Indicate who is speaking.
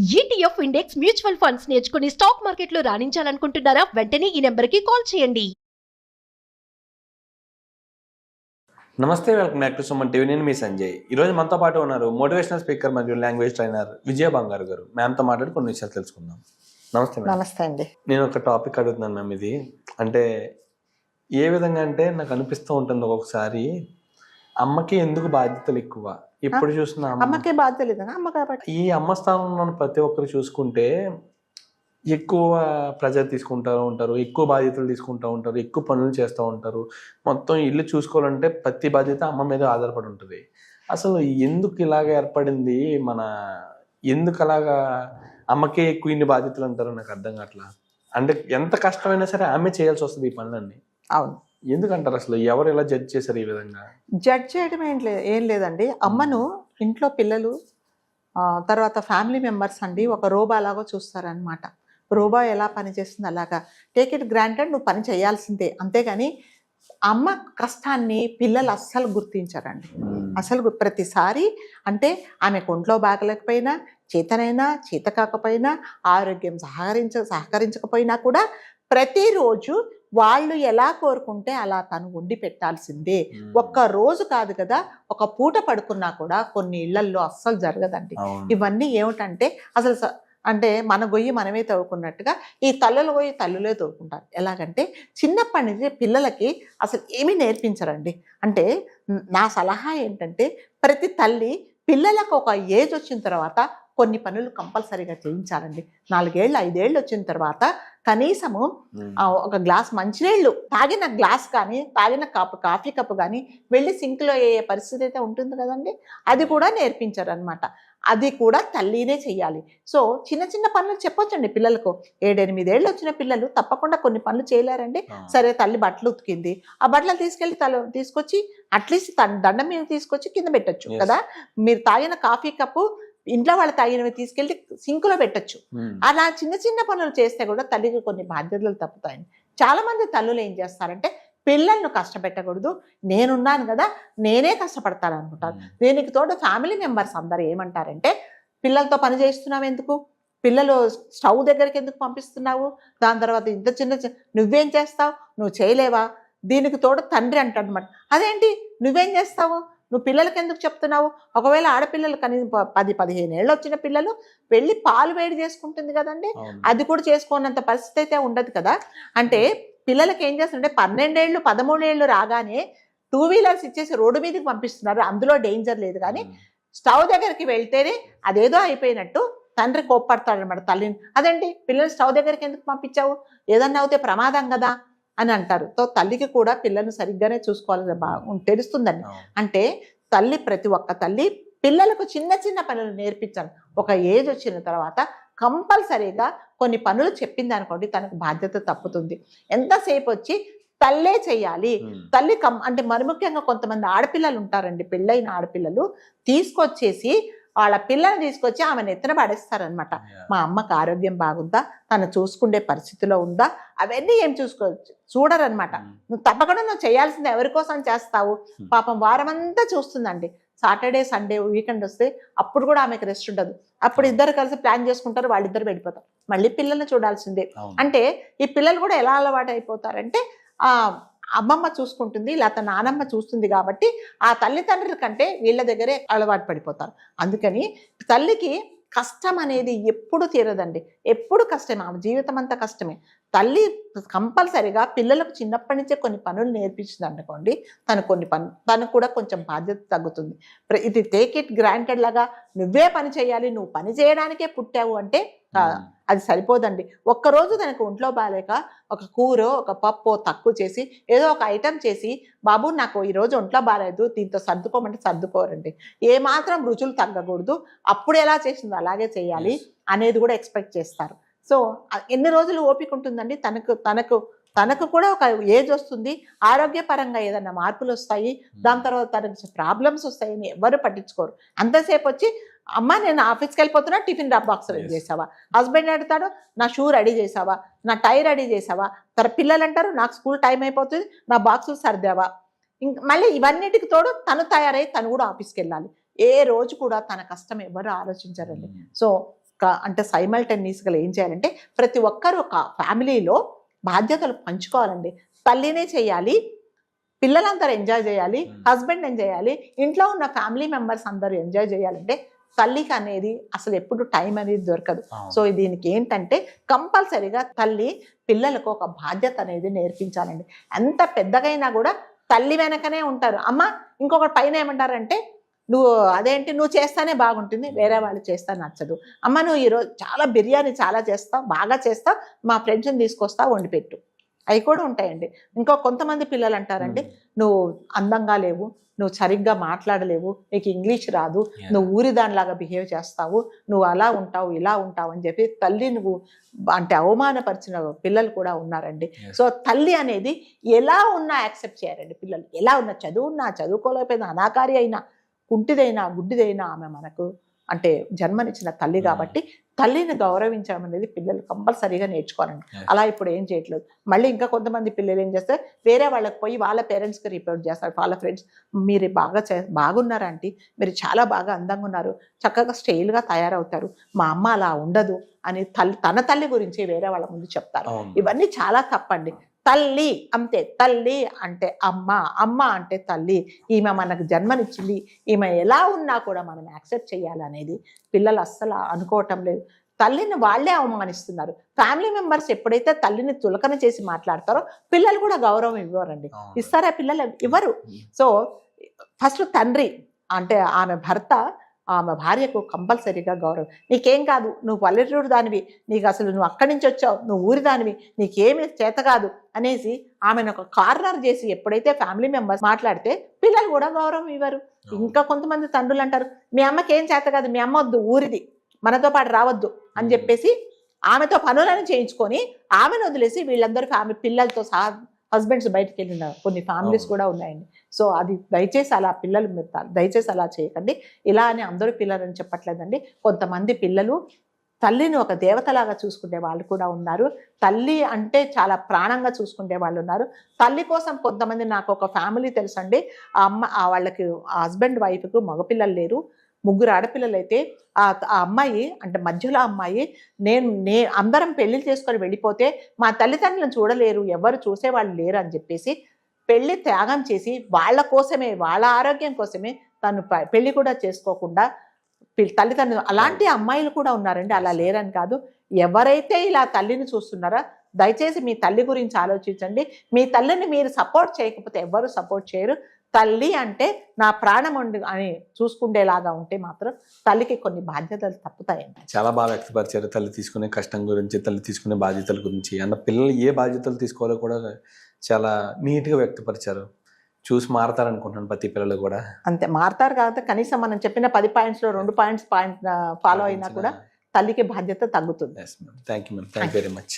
Speaker 1: ETF index mutual funds నేర్చుకుని stock మార్కెట్లో రాణించాలనుకుంటున్నారా? వెంటనే ఈ నెంబర్కి కాల్ చేయండి.
Speaker 2: నమస్తే, welcome back to Suman TV. నేను మీ సంజయ్. ఈరోజు మనతో పాటు ఉన్నారు మోటివేషనల్ స్పీకర్ మరియు లాంగ్వేజ్ ట్రైనర్ విజయ బంగారు గారు. మ్యామ్తో మాట్లాడి కొన్ని విషయాలు తెలుసుకుందాం. నమస్తే మ్యామ్.
Speaker 3: నమస్తే అండి.
Speaker 2: నేను ఒక టాపిక్ అడుగుతున్నాను మ్యామ్. ఇది అంటే ఏ విధంగా అంటే నాకు అనిపిస్తూ ఉంటుంది ఒక్కొక్కసారి, అమ్మకి ఎందుకు బాధ్యతలు ఎక్కువ. ఎప్పుడు చూసినా
Speaker 3: అమ్మకే బాధ్యత లేదనా? అమ్మ కాబట్టి
Speaker 2: ఈ అమ్మ స్థానంలో ఉన్న ప్రతి ఒక్కరు చూసుకుంటే ఎక్కువ ప్రెజర్ తీసుకుంటూ ఉంటారు, ఎక్కువ బాధ్యతలు తీసుకుంటూ ఉంటారు, ఎక్కువ పనులు చేస్తూ ఉంటారు. మొత్తం ఇల్లు చూసుకోవాలంటే ప్రతి బాధ్యత అమ్మ మీద ఆధారపడి ఉంటుంది. అసలు ఎందుకు ఇలాగ ఏర్పడింది ఎందుకు అలాగా అమ్మకే ఎక్కువ ఇన్ని బాధ్యతలు అంటారో నాకు అర్థం కావట్లా. అంటే ఎంత కష్టమైనా సరే ఆమె చేయాల్సి వస్తుంది ఈ పనులన్నీ.
Speaker 3: అవును.
Speaker 2: ఎందుకంటారు అసలు? ఎవరు ఎలా జడ్జ్ చేశారు ఈ విధంగా?
Speaker 3: జడ్జ్ చేయడం ఏం లేదండి. అమ్మను ఇంట్లో పిల్లలు తర్వాత ఫ్యామిలీ మెంబర్స్ అండి ఒక రోబా లాగా చూస్తారనమాట. రోబా ఎలా పనిచేస్తుంది అలాగా టేక్ ఇట్ గ్రాంటెడ్, నువ్వు పని చేయాల్సిందే. అంతేగాని అమ్మ కష్టాన్ని పిల్లలు అస్సలు గుర్తించారండి. అసలు ప్రతిసారి అంటే ఆమెకు ఒంట్లో బాగలేకపోయినా, చేతనైనా చేత కాకపోయినా, ఆరోగ్యం సహకరించకపోయినా కూడా ప్రతిరోజు వాళ్ళు ఎలా కోరుకుంటే అలా తను వండి పెట్టాల్సిందే. ఒక్క రోజు కాదు కదా, ఒక పూట పడుకున్నా కూడా కొన్ని ఇళ్లల్లో అస్సలు జరగదండి. ఇవన్నీ ఏమిటంటే అసలు అంటే మన గొయ్యి మనమే తవ్వుకున్నట్టుగా ఈ తల్లుల గొయ్యి తల్లులే తవ్వుకుంటారు. ఎలాగంటే చిన్నప్పటి నుంచి పిల్లలకి అసలు ఏమీ నేర్పించరండి. అంటే నా సలహా ఏంటంటే ప్రతి తల్లి పిల్లలకు ఒక ఏజ్ వచ్చిన తర్వాత కొన్ని పనులు కంపల్సరీగా చేయించాలండి. 4 ఏళ్ళు 5 ఏళ్ళు వచ్చిన తర్వాత కనీసము ఒక గ్లాస్ మంచినీళ్ళు తాగిన గ్లాస్ కానీ, తాగిన కాఫీ కప్పు కానీ వెళ్ళి సింక్లో ఏ పరిస్థితి అయితే ఉంటుంది కదండి, అది కూడా నేర్పించారు అనమాట. అది కూడా తల్లినే చెయ్యాలి. సో చిన్న చిన్న పనులు చెప్పొచ్చండి పిల్లలకు. 7-8 ఏళ్ళు వచ్చిన పిల్లలు తప్పకుండా కొన్ని పనులు చేయలేరండి. సరే, తల్లి బట్టలు ఉతికింది, ఆ బట్టలు తీసుకొచ్చి అట్లీస్ట్ దండం మీద తీసుకొచ్చి కింద పెట్టచ్చు కదా. మీరు తాగిన కాఫీ కప్పు ఇంట్లో వాళ్ళు తాగినవి తీసుకెళ్ళి సింకులో పెట్టచ్చు. అలా చిన్న చిన్న పనులు చేస్తే కూడా తల్లికి కొన్ని బాధ్యతలు తప్పుతాయండి. చాలా మంది తల్లులు ఏం చేస్తారంటే పిల్లలను కష్టపెట్టకూడదు, నేనున్నాను కదా నేనే కష్టపడతాను అనుకుంటారు. దీనికి తోడు ఫ్యామిలీ మెంబర్స్ అందరూ ఏమంటారంటే, పిల్లలతో పని చేస్తున్నావు ఎందుకు, పిల్లలు స్టవ్ దగ్గరికి ఎందుకు పంపిస్తున్నావు, దాని తర్వాత ఇంత చిన్న నువ్వేం చేస్తావు, నువ్వు చేయలేవా. దీనికి తోడు తండ్రి అంటాడు అనమాట, అదేంటి నువ్వేం చేస్తావు, నువ్వు పిల్లలకి ఎందుకు చెప్తున్నావు. ఒకవేళ ఆడపిల్లలు కనీసం 10-15 ఏళ్ళు వచ్చిన పిల్లలు వెళ్ళి పాలు వేడి చేసుకుంటుంది కదండి, అది కూడా చేసుకోనంత పరిస్థితి అయితే ఉండదు కదా. అంటే పిల్లలకి ఏం చేస్తుంటే 12 ఏళ్ళు 13 ఏళ్ళు రాగానే 2 వీలర్స్ ఇచ్చేసి రోడ్డు మీదకి పంపిస్తున్నారు. అందులో డేంజర్ లేదు, కానీ స్టవ్ దగ్గరికి వెళ్తేనే అదేదో అయిపోయినట్టు తండ్రి కోప్పడతాడనమాట తల్లిని. అదేంటి పిల్లలు స్టవ్ దగ్గరికి ఎందుకు పంపించావు, ఏదన్నా అవుతే ప్రమాదం కదా అని అంటారు. తో తల్లికి కూడా పిల్లల్ని సరిగ్గానే చూసుకోవాలని తెలుస్తుందండి. అంటే తల్లి, ప్రతి ఒక్క తల్లి పిల్లలకు చిన్న చిన్న పనులు నేర్పించాలి. ఒక ఏజ్ వచ్చిన తర్వాత కంపల్సరీగా కొన్ని పనులు చెప్పింది అనుకోండి, తనకు బాధ్యత తప్పుతుంది. ఎంతసేపు వచ్చి తల్లే చేయాలి. తల్లి అంటే మరి ముఖ్యంగా కొంతమంది ఆడపిల్లలు ఉంటారండి, పెళ్ళైన ఆడపిల్లలు తీసుకొచ్చేసి వాళ్ళ పిల్లని తీసుకొచ్చి ఆమెను ఎత్తున పడేస్తారనమాట. మా అమ్మకు ఆరోగ్యం బాగుందా, తను చూసుకునే పరిస్థితిలో ఉందా, అవన్నీ ఏం చూడరనమాట. నువ్వు తప్పకుండా నువ్వు చేయాల్సింది ఎవరి కోసం చేస్తావు. పాపం వారం అంతా చూస్తుందండి. సాటర్డే సండే వీకెండ్ వస్తే అప్పుడు కూడా ఆమెకు రెస్ట్ ఉండదు. అప్పుడు ఇద్దరు కలిసి ప్లాన్ చేసుకుంటారు, వాళ్ళిద్దరు వెళ్ళిపోతారు, మళ్ళీ పిల్లల్ని చూడాల్సిందే. అంటే ఈ పిల్లలు కూడా ఎలా అలవాటు అయిపోతారంటే అమ్మమ్మ చూసుకుంటుంది లేకపోతే నానమ్మ చూస్తుంది కాబట్టి ఆ తల్లిదండ్రుల కంటే వీళ్ళ దగ్గరే అలవాటు పడిపోతారు. అందుకని తల్లికి కష్టం అనేది ఎప్పుడు తీరదండి, ఎప్పుడు కష్టమే, ఆమె జీవితం అంతా కష్టమే. తల్లి కంపల్సరిగా పిల్లలకు చిన్నప్పటి నుంచే కొన్ని పనులు నేర్పించింది అనుకోండి, తనకు కూడా కొంచెం బాధ్యత తగ్గుతుంది. ఇది టేక్ ఇట్ గ్రాంటెడ్ లాగా నువ్వే పని చేయాలి, నువ్వు పని చేయడానికే పుట్టావు అంటే అది సరిపోదండి. ఒక్కరోజు తనకు ఒంట్లో బాగాలేక ఒక కూరో ఒక పప్పో తక్కువ చేసి ఏదో ఒక ఐటెం చేసి, బాబు నాకు ఈరోజు ఒంట్లో బాగాలేదు దీంతో సర్దుకోమంటే సర్దుకోరండి. ఏమాత్రం రుచులు తగ్గకూడదు, అప్పుడు ఎలా చేసిందో అలాగే చేయాలి అనేది కూడా ఎక్స్పెక్ట్ చేస్తారు. సో ఎన్ని రోజులు ఓపిక ఉంటుందండి. తనకు కూడా ఒక ఏజ్ వస్తుంది, ఆరోగ్యపరంగా ఏదైనా మార్పులు వస్తాయి, దాని తర్వాత తనకు ప్రాబ్లమ్స్ వస్తాయని ఎవరు పట్టించుకోరు. అంతసేపు వచ్చి అమ్మ నేను ఆఫీస్కి వెళ్ళిపోతున్నా, టిఫిన్ బాక్స్ రెడీ చేసావా, హస్బెండ్ అడుగుతాడు నా షూ రెడీ చేసావా, నా టై రెడీ చేసావా, పిల్లలు అంటారు నాకు స్కూల్ టైం అయిపోతుంది నా బాక్సులు సర్దావా. మళ్ళీ ఇవన్నిటికి తోడు తను తయారై తను కూడా ఆఫీస్కి వెళ్ళాలి. ఏ రోజు కూడా తన కష్టం ఎవరు ఆలోచించారండి. సో అంటే సైమల్టేనియస్గా ఏం చేయాలంటే ప్రతి ఒక్కరు ఒక ఫ్యామిలీలో బాధ్యతలు పంచుకోవాలండి. తల్లినే చేయాలి, పిల్లలందరూ ఎంజాయ్ చేయాలి, హస్బెండ్ ఎంజాయ్ చేయాలి, ఇంట్లో ఉన్న ఫ్యామిలీ మెంబర్స్ అందరూ ఎంజాయ్ చేయాలంటే తల్లికి అనేది అసలు ఎప్పుడు టైం అనేది దొరకదు. సో దీనికి ఏంటంటే కంపల్సరీగా తల్లి పిల్లలకు ఒక బాధ్యత అనేది నేర్పించాలండి. ఎంత పెద్దగైనా కూడా తల్లి వెనకనే ఉంటారు. అమ్మ ఇంకొకటి పైన ఏమంటారంటే నువ్వు అదేంటి నువ్వు చేస్తానే బాగుంటుంది, వేరే వాళ్ళు చేస్తా నచ్చదు. అమ్మ నువ్వు ఈరోజు చాలా బిర్యానీ చాలా చేస్తావు, బాగా చేస్తావు, మా ఫ్రెండ్స్ని తీసుకొస్తా వండి పెట్టు. అవి కూడా ఉంటాయండి. ఇంకో కొంతమంది పిల్లలు అంటారండి నువ్వు అందంగా లేవు, నువ్వు సరిగ్గా మాట్లాడలేవు, నీకు ఇంగ్లీష్ రాదు, నువ్వు ఊరి దానిలాగా బిహేవ్ చేస్తావు, నువ్వు అలా ఉంటావు ఇలా ఉంటావు అని చెప్పి తల్లి నువ్వు అంటే అవమానపరిచిన పిల్లలు కూడా ఉన్నారండి. సో తల్లి అనేది ఎలా ఉన్నా యాక్సెప్ట్ చేయాలండి పిల్లలు. ఎలా ఉన్నా చదువున్నా చదువుకోలేకపోయినా అనాకారి అయినా కుంటిదైనా గుడ్డిదైనా ఆమె మనకు అంటే జన్మనిచ్చిన తల్లి కాబట్టి తల్లిని గౌరవించడం అనేది పిల్లలు కంపల్సరీగా నేర్చుకోవాలండి. అలా ఇప్పుడు ఏం చేయట్లేదు. మళ్ళీ ఇంకా కొంతమంది పిల్లలు ఏం చేస్తారు వేరే వాళ్ళకి పోయి వాళ్ళ పేరెంట్స్కి రిపోర్ట్ చేస్తారు. వాళ్ళ ఫ్రెండ్స్ మీరు బాగున్నారు ఆంటీ, మీరు చాలా బాగా అందంగా ఉన్నారు, చక్కగా స్టైల్గా తయారవుతారు, మా అమ్మ అలా ఉండదు అని తన తల్లి గురించి వేరే వాళ్ళ ముందు చెప్తారు. ఇవన్నీ చాలా తప్పండి. తల్లి అంతే, తల్లి అంటే అమ్మ, అమ్మ అంటే తల్లి, ఈమె మనకు జన్మనిచ్చింది, ఈమె ఎలా ఉన్నా కూడా మనం యాక్సెప్ట్ చేయాలి అనేది పిల్లలు అస్సలు అనుకోవటం లేదు. తల్లిని వాళ్ళే అవమానిస్తున్నారు. ఫ్యామిలీ మెంబర్స్ ఎప్పుడైతే తల్లిని తులకన చేసి మాట్లాడతారో పిల్లలు కూడా గౌరవం ఇవ్వరండి. ఇస్తారా పిల్లలు? ఇవ్వరు. సో ఫస్ట్ తండ్రి అంటే ఆమె భర్త ఆమె భార్యకు కంపల్సరీగా గౌరవం. నీకేం కాదు, నువ్వు పల్లెటూరు దానివి, నీకు అసలు నువ్వు అక్కడి నుంచి వచ్చావు, నువ్వు ఊరి దానివి, నీకేమీ చేత కాదు అనేసి ఆమెను ఒక కార్నర్ చేసి ఎప్పుడైతే ఫ్యామిలీ మెంబర్స్ మాట్లాడితే పిల్లలు కూడా గౌరవం ఇవ్వరు. ఇంకా కొంతమంది తండ్రులు అంటారు మీ అమ్మకి ఏం చేత కాదు, మీ అమ్మ వద్దు, ఊరిది, మనతో పాటు రావద్దు అని చెప్పేసి ఆమెతో పనులను చేయించుకొని ఆమెను వదిలేసి వీళ్ళందరూ ఫ్యామిలీ పిల్లలతో సహా హస్బెండ్స్ బయటకు వెళ్ళిన కొన్ని ఫ్యామిలీస్ కూడా ఉన్నాయండి. సో అది దయచేసి అలా పిల్లలు దయచేసి అలా చేయకండి. ఇలా అని అందరూ పిల్లలని చెప్పట్లేదండి. కొంతమంది పిల్లలు తల్లిని ఒక దేవతలాగా చూసుకునే వాళ్ళు కూడా ఉన్నారు. తల్లి అంటే చాలా ప్రాణంగా చూసుకునే వాళ్ళు ఉన్నారు. తల్లి కోసం కొంతమంది నాకు ఒక ఫ్యామిలీ తెలుసండి. వాళ్ళకి హస్బెండ్ వైఫ్కు మగపిల్లలు లేరు, 3 ఆడపిల్లలు అయితే ఆ అమ్మాయి అంటే మధ్యలో అమ్మాయి అందరం పెళ్లి చేసుకొని వెళ్ళిపోతే మా తల్లిదండ్రులను చూడలేరు, ఎవరు చూసేవాళ్ళు లేరు అని చెప్పేసి పెళ్లి త్యాగం చేసి వాళ్ళ కోసమే, వాళ్ళ ఆరోగ్యం కోసమే తను పెళ్లి కూడా చేసుకోకుండా తల్లిదండ్రులు అలాంటి అమ్మాయిలు కూడా ఉన్నారండి. అలా లేరని కాదు. ఎవరైతే ఇలా తల్లిని చూస్తున్నారో దయచేసి మీ తల్లి గురించి ఆలోచించండి. మీ తల్లిని మీరు సపోర్ట్ చేయకపోతే ఎవరు సపోర్ట్ చేయరు. తల్లి అంటే నా ప్రాణం అని చూసుకునేలాగా ఉంటే మాత్రం తల్లికి కొన్ని బాధ్యతలు తప్పుతాయండి.
Speaker 2: చాలా బాగా వ్యక్తపరిచారు తల్లి తీసుకునే కష్టం గురించి, తల్లి తీసుకునే బాధ్యతల గురించి, అన్న పిల్లలు ఏ బాధ్యతలు తీసుకోవాలో కూడా చాలా నీట్గా వ్యక్తపరిచారు. చూసి మారతారనుకుంటున్నాను ప్రతి పిల్లలు కూడా.
Speaker 3: అంతే మారతారు కాబట్టి కనీసం మనం చెప్పిన 10 పాయింట్స్లో 2 పాయింట్స్ ఫాలో అయినా కూడా తల్లికి బాధ్యత తగ్గుతుంది.
Speaker 2: Thank you ma'am, thank you very much.